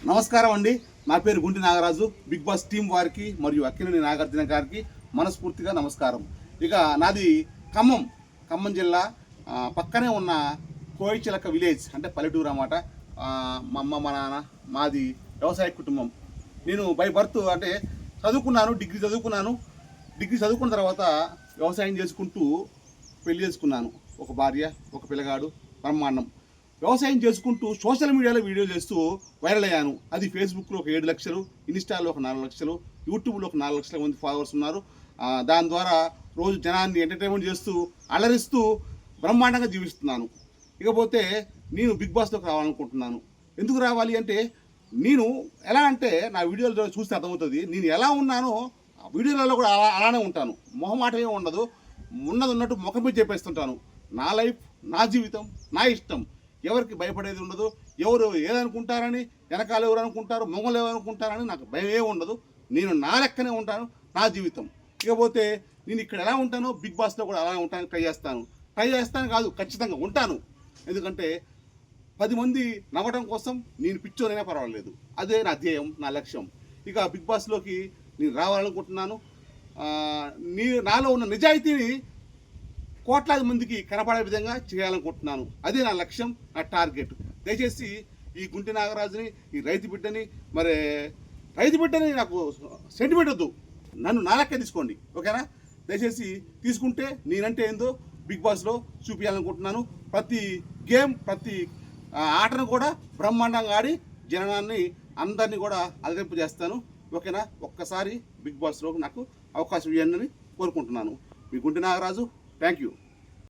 నమస్కారం అండి. నా పేరు Gunti Nagaraju. Big boss team వారికి మరియు అక్కినేని నాగార్జున గారికి మనస్ఫూర్తిగా నమస్కారం. ఇక నాది ఖమ్మం జిల్లా పక్కనే ఉన్న కోయిచిలక విలేజ్, అంటే పల్లెటూరు అన్నమాట. మా అమ్మ మా నాన్న మాది వ్యవసాయ కుటుంబం. నేను బై బర్త్ అంటే చదువుకున్నాను, డిగ్రీ చదువుకున్న తర్వాత వ్యవసాయం చేసుకుంటూ పెళ్లి చేసుకున్నాను. ఒక భార్య, ఒక పిల్లగాడు, బ్రహ్మాండం. వ్యవసాయం చేసుకుంటూ సోషల్ మీడియాలో వీడియోలు చేస్తూ వైరల్ అయ్యాను. అది ఫేస్బుక్లో ఒక 7 లక్షలు, ఇన్స్టాలో ఒక 4 లక్షలు, యూట్యూబ్లో ఒక 4 లక్షల మంది ఫాలోవర్స్ ఉన్నారు. దాని ద్వారా రోజు జనాన్ని ఎంటర్టైన్మెంట్ చేస్తూ అలరిస్తూ బ్రహ్మాండంగా జీవిస్తున్నాను. ఇకపోతే నేను బిగ్ బాస్లోకి రావాలనుకుంటున్నాను. ఎందుకు రావాలి అంటే, నేను ఎలా అంటే నా వీడియోలో చూస్తే అర్థమవుతుంది. నేను ఎలా ఉన్నానో వీడియోలలో కూడా అలానే ఉంటాను. మొహమాటమే ఉండదు. ఉన్నది ఉన్నట్టు ముఖం మీద చెప్పేస్తుంటాను. నా లైఫ్, నా జీవితం, నా ఇష్టం. ఎవరికి భయపడేది ఉండదు. ఎవరు ఏదనుకుంటారని, వెనకాల ఎవరు అనుకుంటారు, మొగలు ఎవరు అనుకుంటారని నాకు భయం ఏమి ఉండదు. నేను నా లెక్కనే ఉంటాను, నా జీవితం. ఇకపోతే నేను ఇక్కడ ఎలా ఉంటానో బిగ్ బాస్లో కూడా అలా ఉంటాను. ట్రై చేస్తాను కాదు, ఖచ్చితంగా ఉంటాను. ఎందుకంటే 10 మంది నవ్వడం కోసం నేను పిచ్చోనైనా పర్వాలేదు. అదే నా ధ్యేయం, నా లక్ష్యం. ఇక బిగ్ బాస్లోకి నేను రావాలనుకుంటున్నాను. నాలో ఉన్న నిజాయితీని కోట్లాది మందికి కనపడే విధంగా చేయాలనుకుంటున్నాను. అదే నా లక్ష్యం, నా టార్గెట్. దయచేసి ఈ గుంటి నాగరాజుని, ఈ రైతు బిడ్డని నాకు సెంటిమెంట్ వద్దు, నన్ను నా లెక్క తీసుకోండి, ఓకేనా? దయచేసి తీసుకుంటే నేనంటే ఏందో బిగ్ బాస్లో చూపించాలనుకుంటున్నాను. ప్రతి గేమ్, ప్రతి ఆటను కూడా బ్రహ్మాండంగా ఆడి జనాన్ని అందరినీ కూడా అలరింపు చేస్తాను, ఓకేనా? ఒక్కసారి బిగ్ బాస్లో నాకు అవకాశం ఇవ్వండి కోరుకుంటున్నాను. మీ గుంటి నాగరాజు. Thank you.